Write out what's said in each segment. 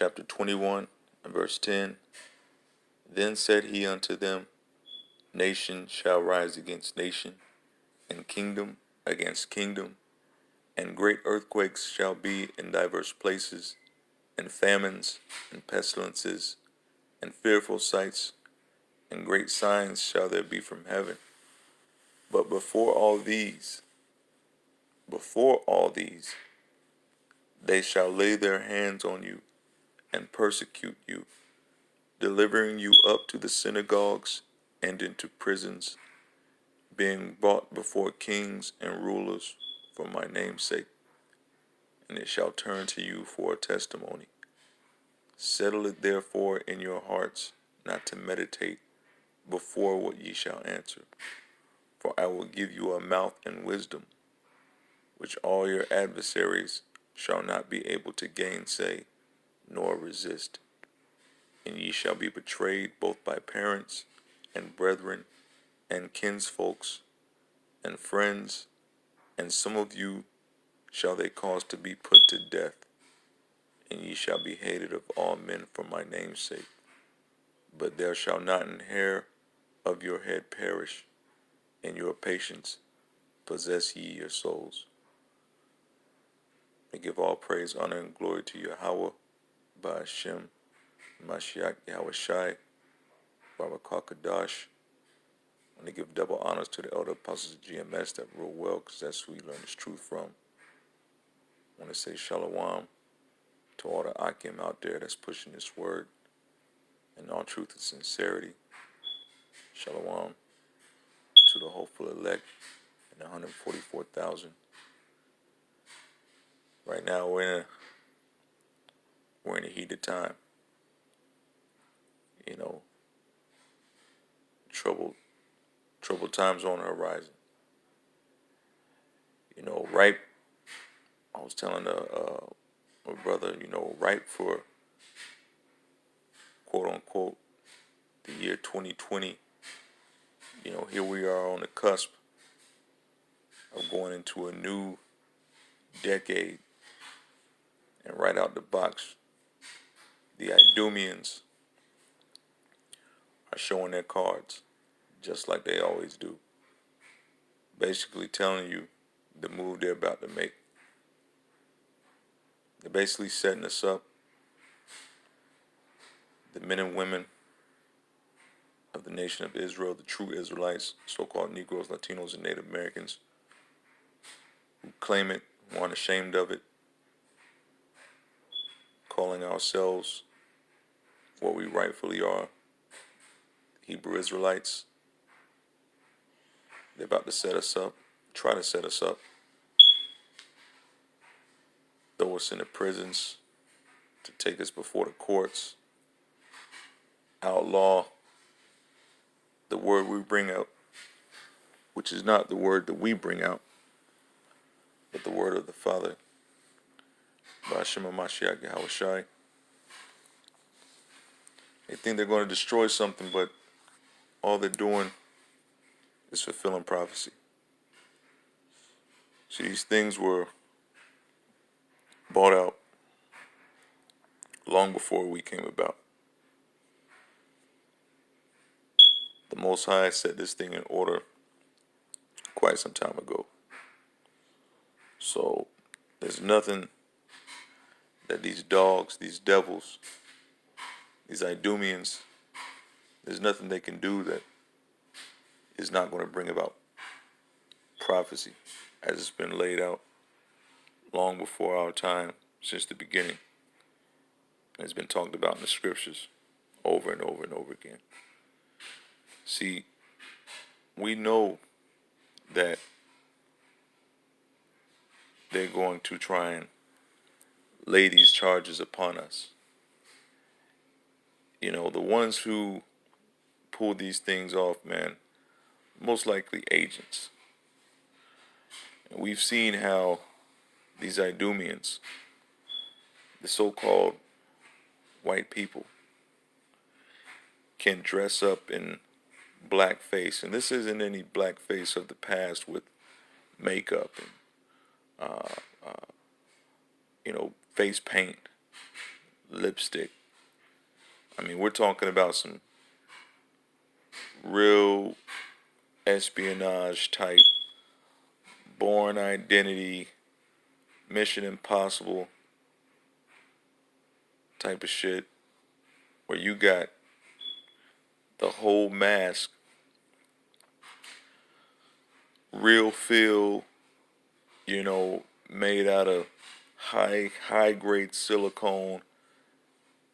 chapter 21 and verse 10. Then said he unto them, Nation shall rise against nation, and kingdom against kingdom, and great earthquakes shall be in divers places, and famines, and pestilences, and fearful sights, and great signs shall there be from heaven. But before all these, they shall lay their hands on you, and persecute you, delivering you up to the synagogues and into prisons, being brought before kings and rulers for my name's sake. And it shall turn to you for a testimony. Settle it therefore in your hearts, not to meditate before what ye shall answer. For I will give you a mouth and wisdom, which all your adversaries shall not be able to gainsay, nor resist. And ye shall be betrayed both by parents, and brethren, and kinsfolks, and friends, and some of you shall they cause to be put to death, and ye shall be hated of all men for my name's sake. But there shall not an hair of your head perish. In your patience possess ye your souls. I give all praise, honor, and glory to Yahweh, by Hashem, Mashiach Yahweh Shai, Barakah Kadash. And I give double honors to the elder apostles of GMS that rule well, because that's who we learn this truth from. I want to say shalom to all the Akim out there that's pushing this word in all truth and sincerity. Shalom to the hopeful elect and the 144,000. Right now we're in a heated time. You know, troubled times on the horizon. You know, ripe. I was telling my brother, ripe for quote unquote the year 2020. Here we are on the cusp of going into a new decade, and right out the box, the Idumeans are showing their cards, just like they always do. Basically telling you the move they're about to make. They're basically setting us up, the men and women of the nation of Israel, the true Israelites, so-called Negroes, Latinos, and Native Americans, who claim it, who aren't ashamed of it, calling ourselves what we rightfully are, Hebrew Israelites. They're about to set us up, try to set us up, throw us into prisons, to take us before the courts, outlaw the word we bring out, which is not the word that we bring out, but the word of the Father, by Hashem Mashiach Yahweh Shai. They think they're going to destroy something, but all they're doing is fulfilling prophecy. See, these things were bought out long before we came about. The Most High set this thing in order quite some time ago. So there's nothing that these dogs, these devils, these Idumeans, there's nothing they can do that is not going to bring about prophecy as it's been laid out long before our time, since the beginning. And it's been talked about in the scriptures over and over and over again. See, we know that they're going to try and lay these charges upon us. The ones who pull these things off, man, most likely agents. And we've seen how these Idumeans, the so-called white people, can dress up in blackface. And this isn't any blackface of the past with makeup and, face paint. lipstick. I mean, we're talking about some real espionage type, Born Identity, Mission Impossible type of shit, where you got the whole mask, real feel, made out of high grade silicone,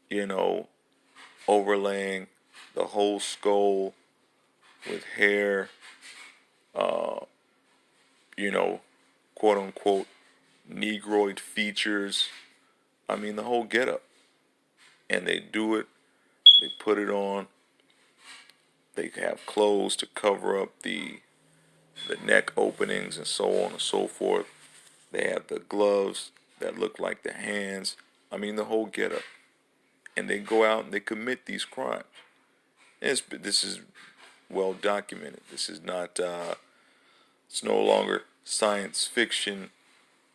you know, overlaying the whole skull with hair, uh, you know, quote unquote, negroid features. I mean, the whole getup. And they do it, they put it on, they have clothes to cover up the neck openings and so on and so forth. They have the gloves that look like the hands. I mean, the whole getup. And they go out and they commit these crimes. This is well documented. This is not, it's no longer science fiction,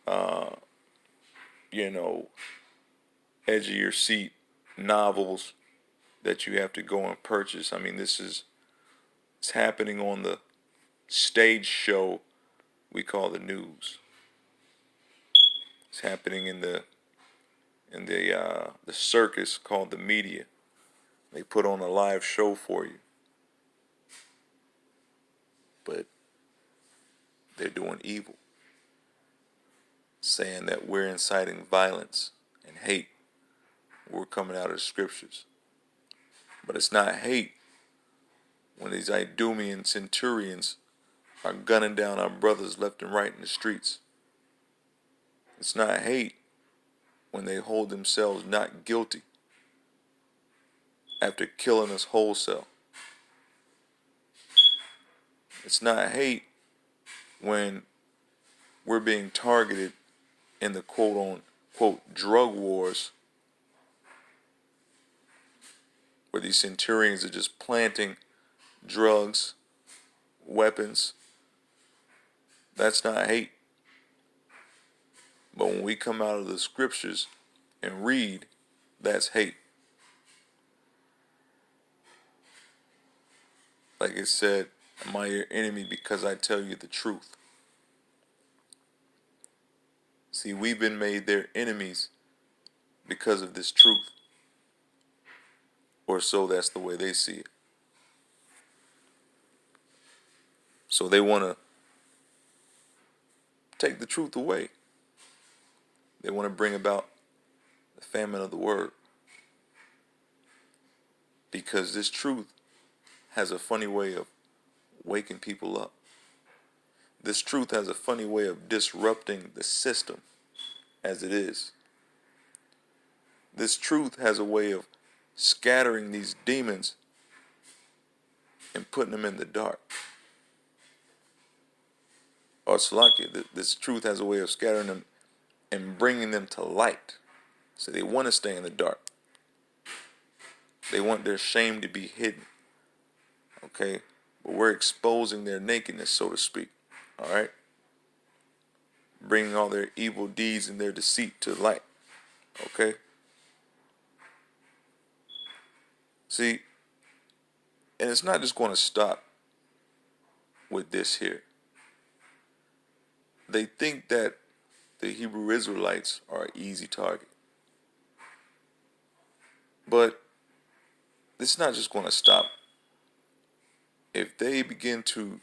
uh, you know, edge of your seat novels that you have to go and purchase. I mean, it's happening on the stage show we call the news. It's happening in the circus called the media. They put on a live show for you, but they're doing evil, saying that we're inciting violence and hate. We're coming out of the scriptures, but it's not hate when these Idumean centurions are gunning down our brothers left and right in the streets. It's not hate when they hold themselves not guilty after killing us wholesale. It's not hate when we're being targeted in the quote unquote drug wars, where these centurions are just planting drugs, weapons. That's not hate. But when we come out of the scriptures and read, that's hate. Like it said, am I your enemy because I tell you the truth? See, we've been made their enemies because of this truth. Or so that's the way they see it. So they want to take the truth away. They want to bring about the famine of the word. Because this truth has a funny way of waking people up. This truth has a funny way of disrupting the system as it is. This truth has a way of scattering these demons and putting them in the dark. Or Salakia, this truth has a way of scattering them and bringing them to light. So they want to stay in the dark. They want their shame to be hidden. Okay? But we're exposing their nakedness, so to speak. All right? Bringing all their evil deeds and their deceit to light. Okay? See, and it's not just going to stop with this here. They think that the Hebrew Israelites are an easy target. But it's not just going to stop. If they begin to,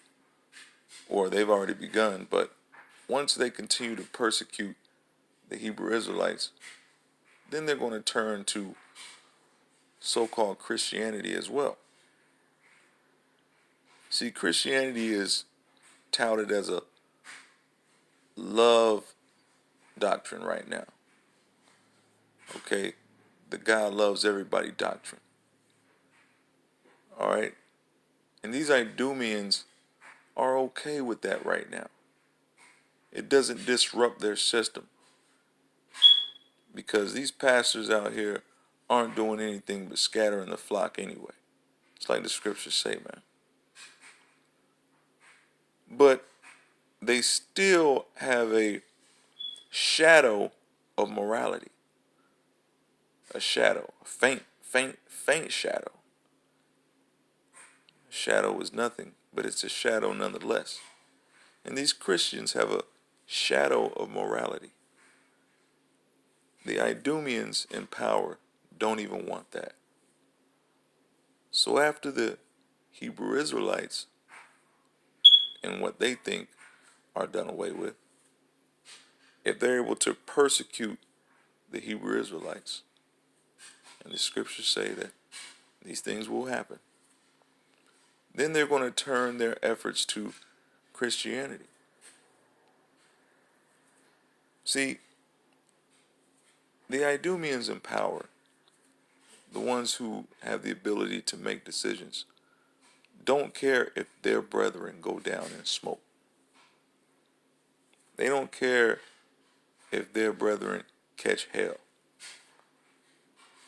or they've already begun, but once they continue to persecute the Hebrew Israelites, then they're going to turn to so-called Christianity as well. See, Christianity is touted as a love doctrine right now. Okay? The God loves everybody doctrine. All right? And these Idumeans are okay with that right now. It doesn't disrupt their system. Because these pastors out here aren't doing anything but scattering the flock anyway. It's like the scriptures say, man. But they still have a shadow of morality. a shadow, a faint shadow. A shadow is nothing, but it's a shadow nonetheless. And these Christians have a shadow of morality. The Idumeans in power don't even want that. So after the Hebrew Israelites and what they think are done away with, if they're able to persecute the Hebrew Israelites, and the scriptures say that these things will happen, then they're going to turn their efforts to Christianity. See, the Idumeans in power, the ones who have the ability to make decisions, don't care if their brethren go down in smoke. They don't care if their brethren catch hell.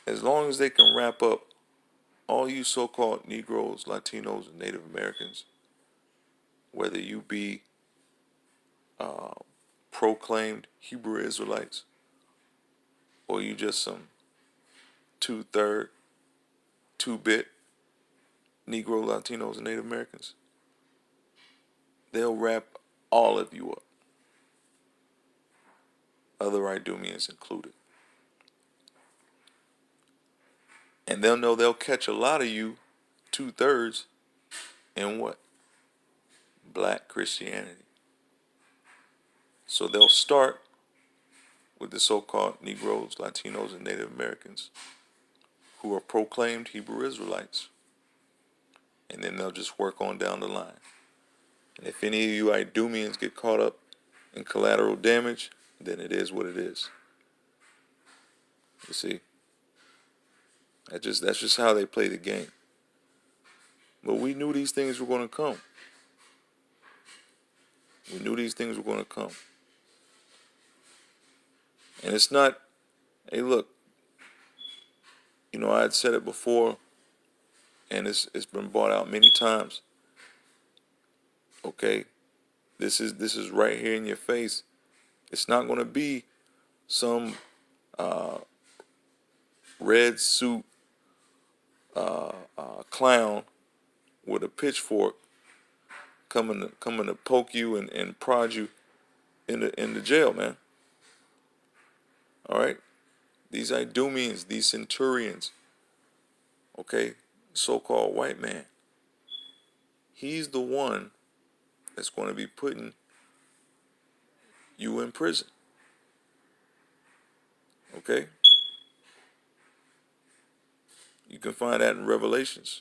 As long as they can wrap up all you so-called Negroes, Latinos, and Native Americans, whether you be proclaimed Hebrew Israelites or you just some two-third, two-bit Negro, Latinos, and Native Americans, they'll wrap all of you up, other Idumeans included. And they'll know they'll catch a lot of you, two-thirds, in what? Black Christianity. So they'll start with the so-called Negroes, Latinos, and Native Americans who are proclaimed Hebrew Israelites. And then they'll just work on down the line. And if any of you Idumeans get caught up in collateral damage, then it is what it is. You see? That's just how they play the game. But we knew these things were going to come. We knew these things were going to come. And it's not, hey, look, I had said it before, and it's been brought out many times. Okay? This is right here in your face. It's not going to be some red suit clown with a pitchfork coming to poke you and prod you in the jail, man. All right? These Idumeans, these centurions, okay, so-called white man, he's the one that's going to be putting you in prison. Okay? You can find that in Revelations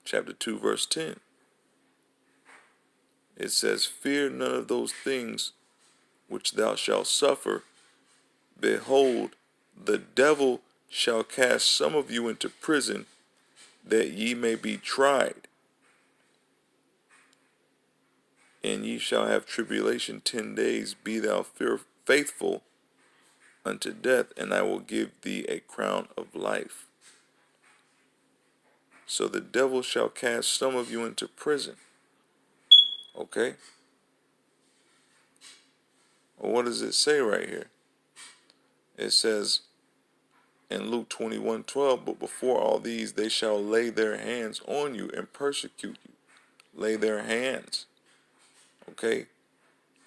chapter 2, verse 10. It says, "Fear none of those things which thou shalt suffer. Behold, the devil shall cast some of you into prison, that ye may be tried. And ye shall have tribulation 10 days. Be thou faithful unto death, and I will give thee a crown of life." So the devil shall cast some of you into prison. Okay? Well, what does it say right here? It says in Luke 21:12, "But before all these they shall lay their hands on you and persecute you." Lay their hands. Okay?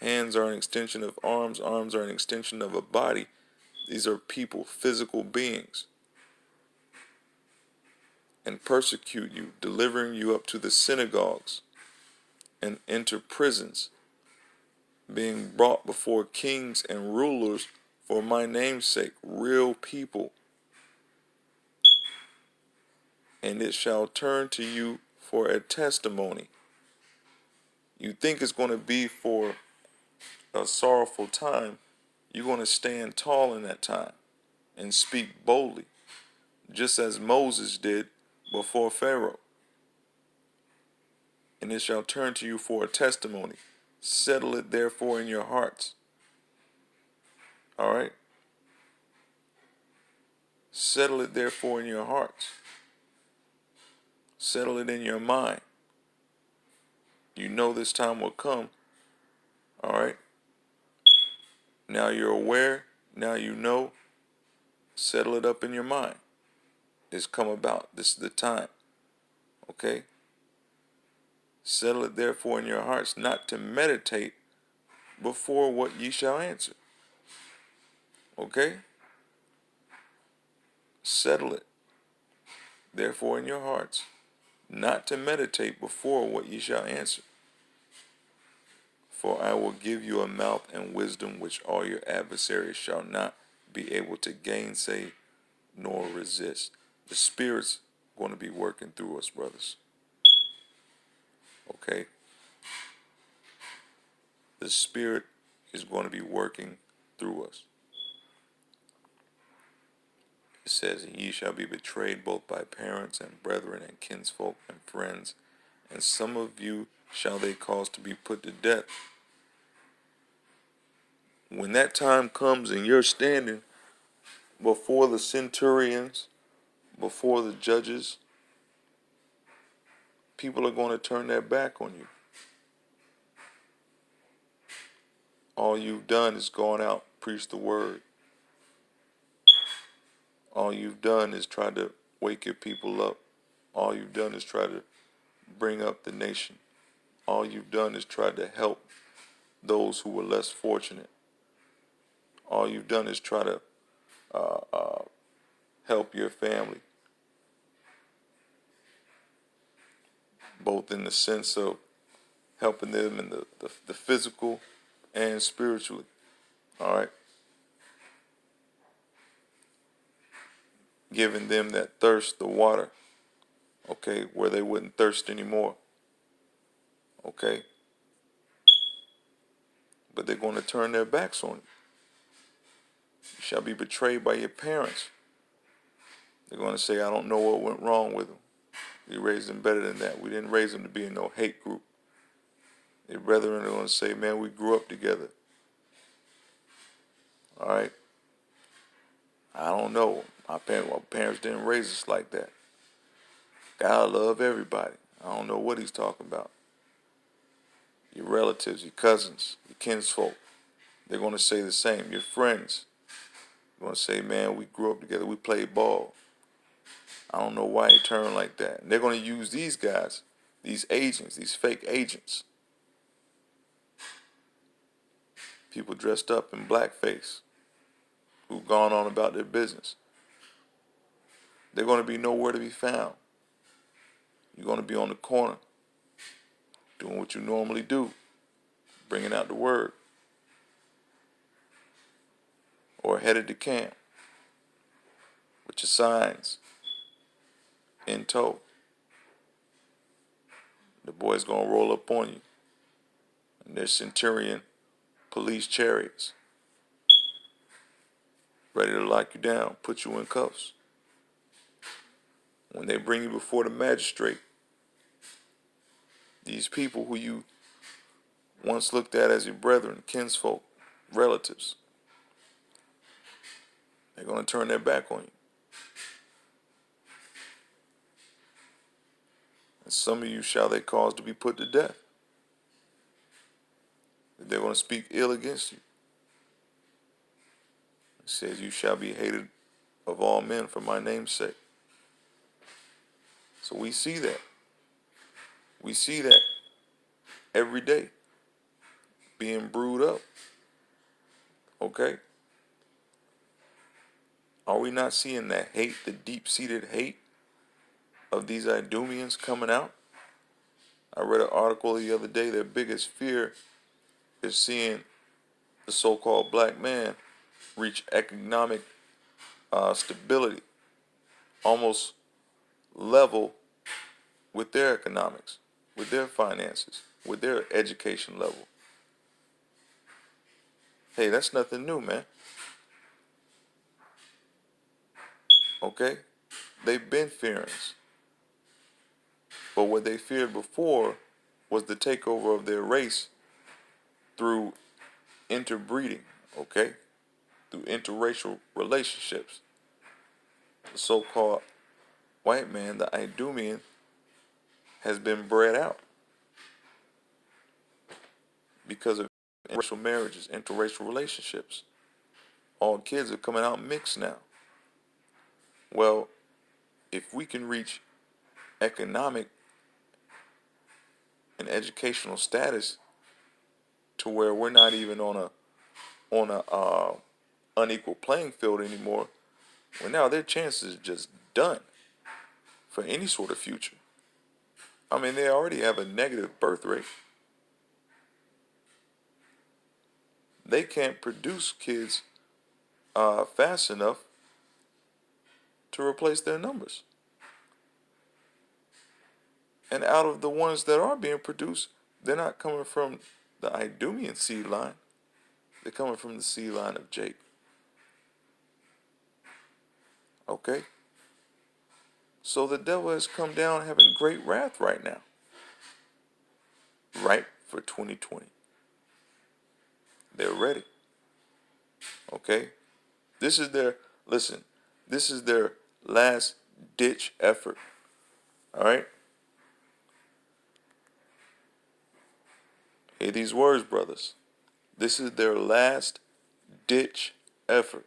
Hands are an extension of arms. Arms are an extension of a body. These are people, physical beings. And persecute you, delivering you up to the synagogues and into prisons, being brought before kings and rulers for my name's sake, real people. And it shall turn to you for a testimony. You think it's going to be for a sorrowful time. You're going to stand tall in that time and speak boldly, just as Moses did before Pharaoh. And it shall turn to you for a testimony. Settle it therefore in your hearts. All right? Settle it therefore in your hearts. Settle it in your mind. You know this time will come. All right? Now you're aware. Now you know. Settle it up in your mind. It's come about. This is the time. Okay? Settle it therefore in your hearts not to meditate before what ye shall answer. Okay? Settle it therefore in your hearts not to meditate before what ye shall answer. For I will give you a mouth and wisdom which all your adversaries shall not be able to gainsay nor resist. The Spirit's going to be working through us, brothers. Okay? The Spirit is going to be working through us. It says, and ye shall be betrayed both by parents and brethren and kinsfolk and friends, and some of you shall they cause to be put to death. When that time comes and you're standing before the centurions, before the judges, people are going to turn their back on you. All you've done is gone out, preach the word. All you've done is try to wake your people up. All you've done is try to bring up the nation. All you've done is try to help those who were less fortunate. All you've done is try to help your family, both in the sense of helping them in the physical and spiritually. All right? Giving them that thirst, the water, okay, where they wouldn't thirst anymore. Okay? But they're going to turn their backs on you. You shall be betrayed by your parents. They're going to say, I don't know what went wrong with them. We raised them better than that. We didn't raise them to be in no hate group. Their brethren are going to say, man, we grew up together. All right? I don't know. My parents didn't raise us like that. God love everybody. I don't know what he's talking about. Your relatives, your cousins, your kinsfolk, they're going to say the same. Your friends, they're going to say, man, we grew up together. We played ball. I don't know why he turned like that. And they're going to use these guys, these agents, these fake agents, people dressed up in blackface, who've gone on about their business. They're going to be nowhere to be found. You're going to be on the corner, doing what you normally do, bringing out the word, or headed to camp with your signs in tow. The boys going to roll up on you in their centurion police chariots, ready to lock you down, put you in cuffs. When they bring you before the magistrate, these people who you once looked at as your brethren, kinsfolk, relatives, they're going to turn their back on you. And some of you shall they cause to be put to death. They're going to speak ill against you. It says, you shall be hated of all men for my name's sake. So we see that. We see that every day being brewed up. Okay? Are we not seeing that hate, the deep-seated hate of these Idumeans coming out? I read an article the other day. Their biggest fear is seeing the so-called black man reach economic stability, almost level with their economics, with their finances, with their education level. Hey, that's nothing new, man. Okay? They've been fearing us. But what they feared before was the takeover of their race through interbreeding, okay? Through interracial relationships. The so-called white man, the Idumean, has been bred out because of interracial marriages, interracial relationships. All kids are coming out mixed now. Well, if we can reach economic and educational status to where we're not even on a unequal playing field anymore, well, now their chances are just done for any sort of future. I mean, they already have a negative birth rate. They can't produce kids fast enough to replace their numbers. And out of the ones that are being produced, they're not coming from the Idumean seed line. They're coming from the seed line of Jacob. Okay? So the devil has come down having great wrath right now. Ripe for 2020. They're ready. Okay? This is their, listen, this is their last ditch effort. All right? Hear these words, brothers. This is their last ditch effort.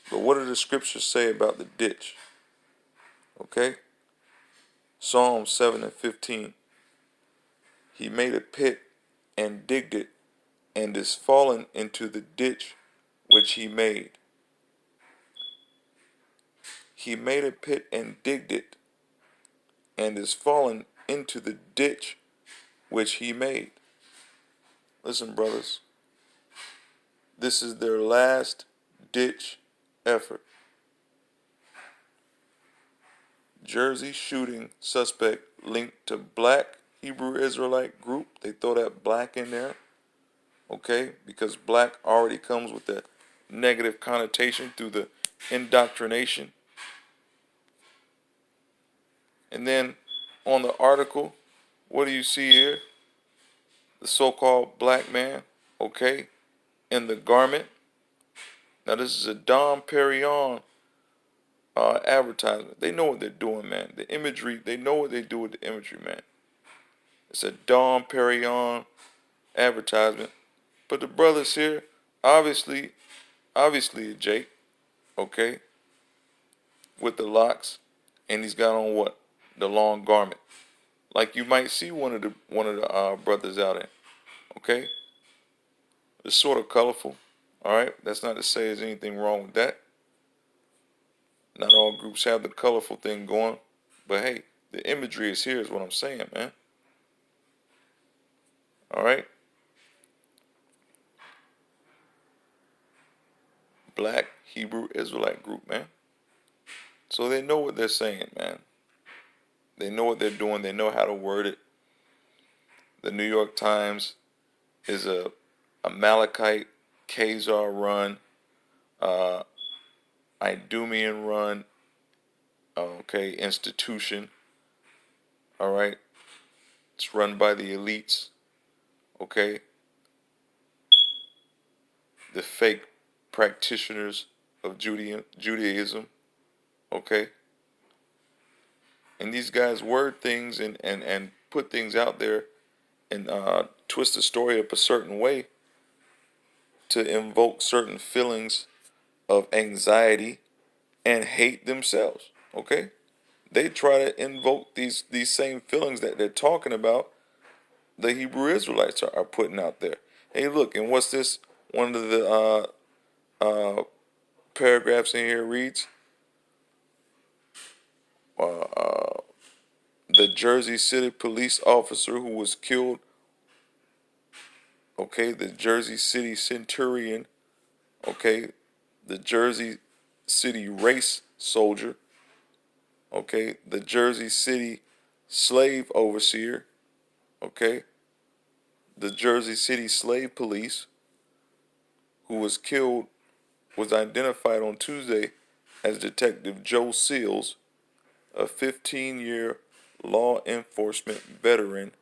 But what do the scriptures say about the ditch? Okay? Psalm 7:15. He made a pit and digged it, and is fallen into the ditch which he made. He made a pit and digged it, and is fallen into the ditch which he made. Listen, brothers, this is their last ditch effort. Jersey shooting suspect linked to black Hebrew Israelite group. They throw that black in there, okay, because black already comes with that negative connotation through the indoctrination. And then on the article, what do you see here? The so-called black man, okay, in the garment. Now this is a Dom Perignon advertisement. They know what they're doing, man. The imagery, they know what they do with the imagery, man. It's a Dom Perignon advertisement. But the brothers here, obviously Jake, okay, with the locks, and he's got on what? The long garment, like you might see one of the brothers out there. Okay, it's sort of colorful. All right, that's not to say there's anything wrong with that. Not all groups have the colorful thing going, but hey, the imagery is here, is what I'm saying, man. All right, black Hebrew Israelite group, man. So they know what they're saying, man. They know what they're doing. They know how to word it. The New York Times is a Amalekite, Khazar run, Idumean run, okay, institution. All right, it's run by the elites. Okay, the fake practitioners of Judaism. Okay, and these guys word things and put things out there and twist the story up a certain way to invoke certain feelings of anxiety and hate themselves. Okay, they try to invoke these same feelings that they're talking about. The Hebrew Israelites are putting out there. Hey, look, and what's this? One of the paragraphs in here reads, the Jersey City police officer who was killed, okay, the Jersey City centurion, okay, the Jersey City race soldier, okay, the Jersey City slave overseer, okay, the Jersey City slave police who was killed was identified on Tuesday as Detective Joe Seals, a 15-year law enforcement veteran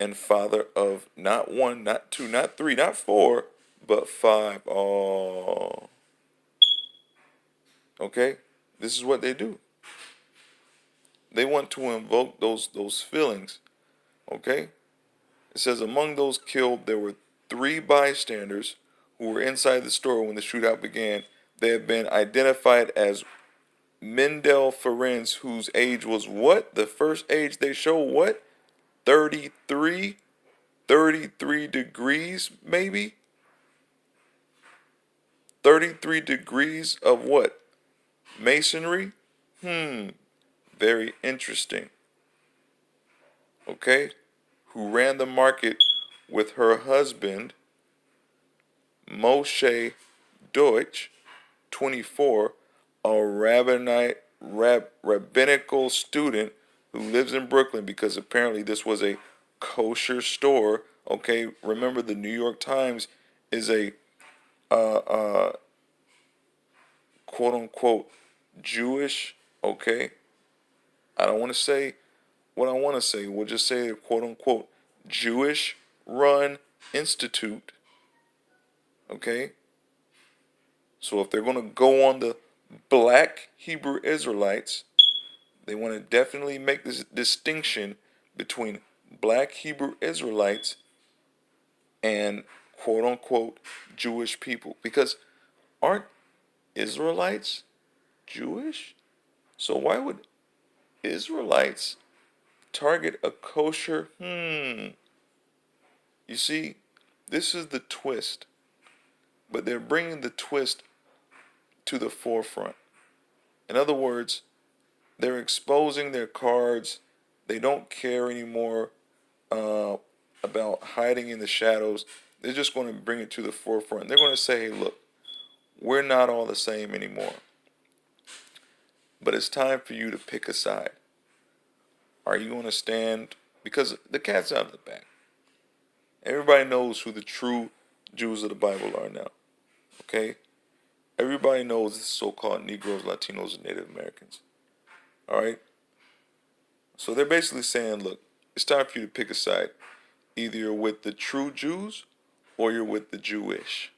and father of not one, not two, not three, not four, but five. Oh, okay. This is what they do. They want to invoke those feelings. Okay. It says among those killed there were 3 bystanders who were inside the store when the shootout began. They have been identified as Mendel Ferenc, whose age was what? The first age they show what? 33? 33 degrees, maybe? 33 degrees of what? Masonry? Very interesting. Okay? Who ran the market with her husband, Moshe Deutsch, 24, a rabbinical student who lives in Brooklyn, because apparently this was a kosher store. Okay, remember the New York Times is a quote unquote Jewish, okay? I don't want to say what I want to say. We'll just say a quote unquote Jewish run institute, okay? So if they're going to go on the black Hebrew Israelites, they want to definitely make this distinction between black Hebrew Israelites and quote unquote Jewish people. Because aren't Israelites Jewish? So why would Israelites target a kosher? You see, this is the twist. But they're bringing the twist to the forefront. In other words, they're exposing their cards. They don't care anymore about hiding in the shadows. They're just going to bring it to the forefront. They're going to say, hey, look, we're not all the same anymore. But it's time for you to pick a side. Are you going to stand? Because the cat's out of the bag. Everybody knows who the true Jews of the Bible are now. Okay? Everybody knows the so-called Negroes, Latinos, and Native Americans. All right? So they're basically saying, look, it's time for you to pick a side. Either you're with the true Jews or you're with the Jewish.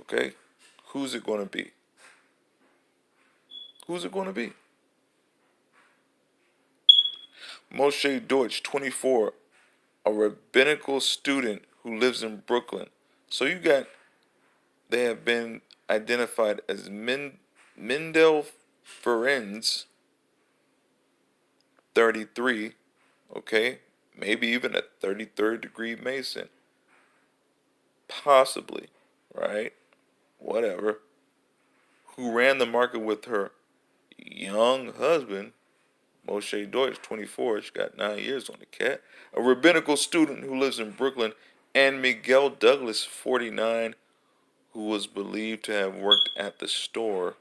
Okay? Who's it going to be? Who's it going to be? Moshe Deutsch, 24, a rabbinical student who lives in Brooklyn. So they have been identified as Mendel Ferenc, 33, okay? Maybe even a 33rd degree Mason. Possibly, right? Whatever. Who ran the market with her young husband, Moshe Deutsch, 24. She got 9 years on the cat. A rabbinical student who lives in Brooklyn. And Miguel Douglas, 49, who was believed to have worked at the store.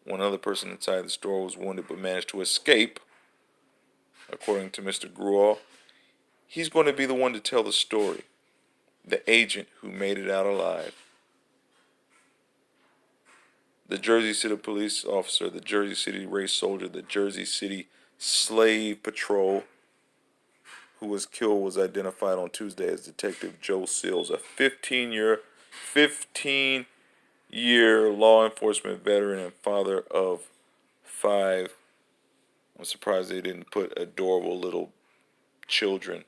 One other person inside the store was wounded but managed to escape, according to Mr. Gruel. He's going to be the one to tell the story. The agent who made it out alive. The Jersey City police officer, the Jersey City race soldier, the Jersey City slave patrol who was killed was identified on Tuesday as Detective Joe Sills, a 15-year law enforcement veteran and father of 5. I'm surprised they didn't put adorable little children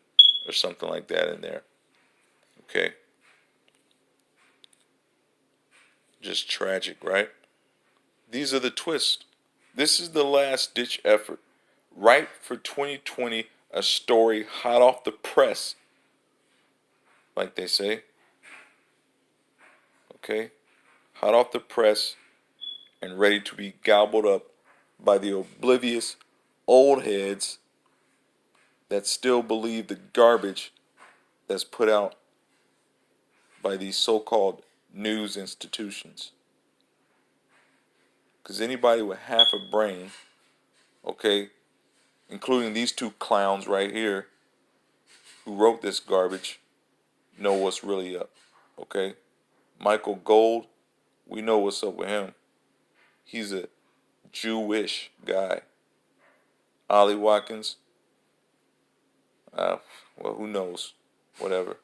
or something like that in there. Okay. Just tragic, right? These are the twists. This is the last ditch effort. Right for 2020, a story hot off the press, like they say. Okay? Hot off the press and ready to be gobbled up by the oblivious old heads that still believe the garbage that's put out by these so-called news institutions. Because anybody with half a brain, okay, including these two clowns right here who wrote this garbage, know what's really up, okay? Michael Gold, we know what's up with him. He's a Jewish guy. Ollie Watkins, well, who knows? Whatever.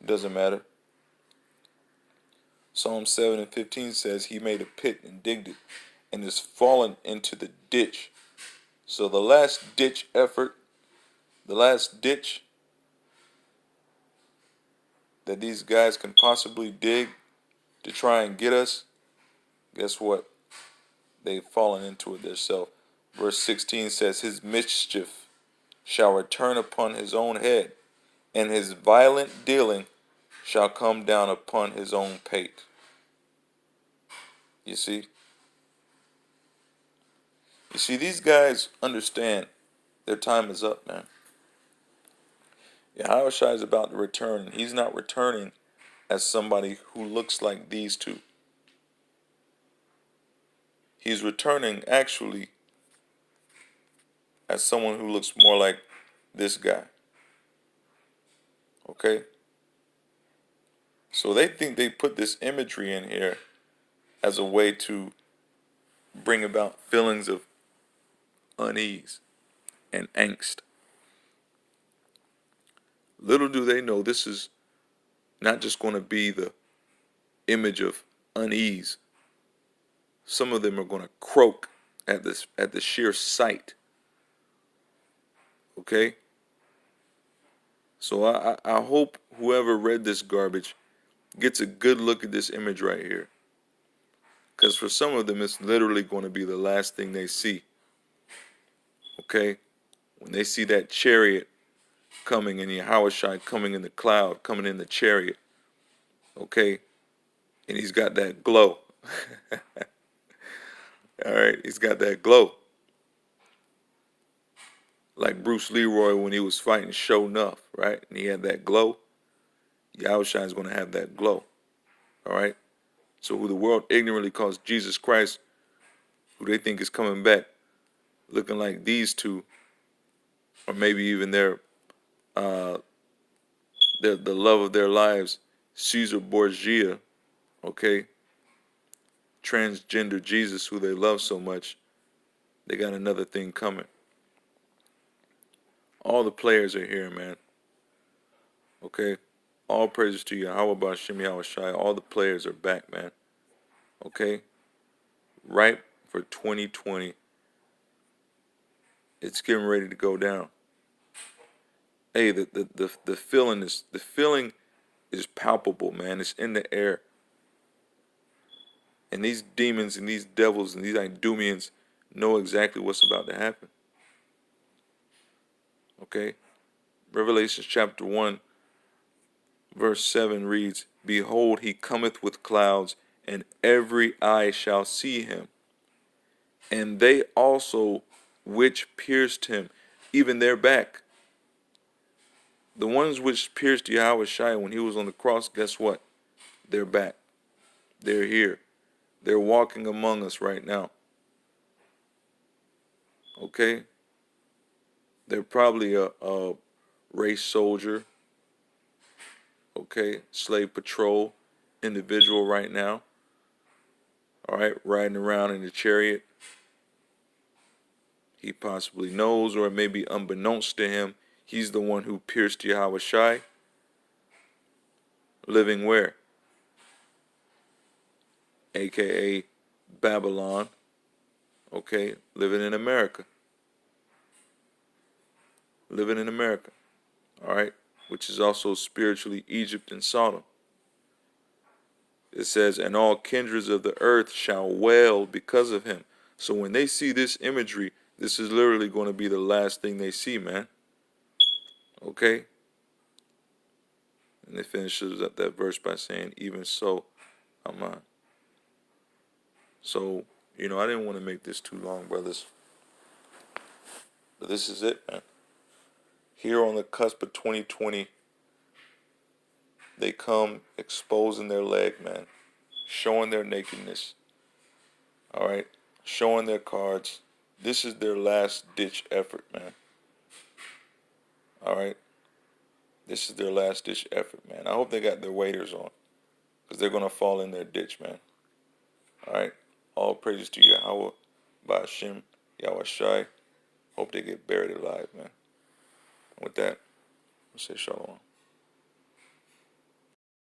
Doesn't matter. Psalm 7 and 15 says he made a pit and digged it and is fallen into the ditch. So the last ditch effort, the last ditch that these guys can possibly dig to try and get us, guess what? They've fallen into it themselves. Verse 16 says, his mischief shall return upon his own head, and his violent dealing shall come down upon his own pate. You see? You see, these guys understand their time is up, man. Yahushua is about to return. He's not returning as somebody who looks like these two. He's returning actually as someone who looks more like this guy. Okay? So they think they put this imagery in here as a way to bring about feelings of unease and angst. Little do they know this is not just going to be the image of unease. Some of them are going to croak at the sheer sight. Okay? So I hope whoever read this garbage gets a good look at this image right here. Because for some of them, it's literally going to be the last thing they see. Okay? When they see that chariot coming and Yahushua coming in the cloud, coming in the chariot. Okay? And he's got that glow. All right? He's got that glow. Like Bruce Leroy when he was fighting Show Enough, right? And he had that glow. Yahushua is going to have that glow. All right? So who the world ignorantly calls Jesus Christ, who they think is coming back, looking like these two, or maybe even the love of their lives, Caesar Borgia, okay? Transgender Jesus, who they love so much, they got another thing coming. All the players are here, man. Okay? All praises to Yahweh B'Hashem Yahushai. All the players are back, man. Okay? Ripe for 2020. It's getting ready to go down. Hey, the feeling is palpable, man. It's in the air. And these demons and these devils and these Idumeans know exactly what's about to happen. Okay? Revelation chapter 1, verse 7 reads, behold, he cometh with clouds, and every eye shall see him. And they also which pierced him, even their back. The ones which pierced Yahushua when he was on the cross, guess what? They're back. They're here. They're walking among us right now. Okay? They're probably a race soldier. Okay? Slave patrol individual right now. All right? Riding around in the chariot. He possibly knows, or it may be unbeknownst to him, he's the one who pierced Yahushua. Living where? AKA Babylon. Okay? Living in America. Living in America. All right? Which is also spiritually Egypt and Sodom. It says, and all kindreds of the earth shall wail because of him. So when they see this imagery, this is literally going to be the last thing they see, man. Okay? And it finishes up that verse by saying, even so, Amen. So, I didn't want to make this too long, brothers. But this is it, man. Here on the cusp of 2020, they come exposing their leg, man. Showing their nakedness. All right? Showing their cards. This is their last-ditch effort, man. All right? This is their last-ditch effort, man. I hope they got their waders on, because they're going to fall in their ditch, man. All right? All praises to Yahweh, Ba'ashem, Yahushai. Hope they get buried alive, man. With that, I'll say shalom.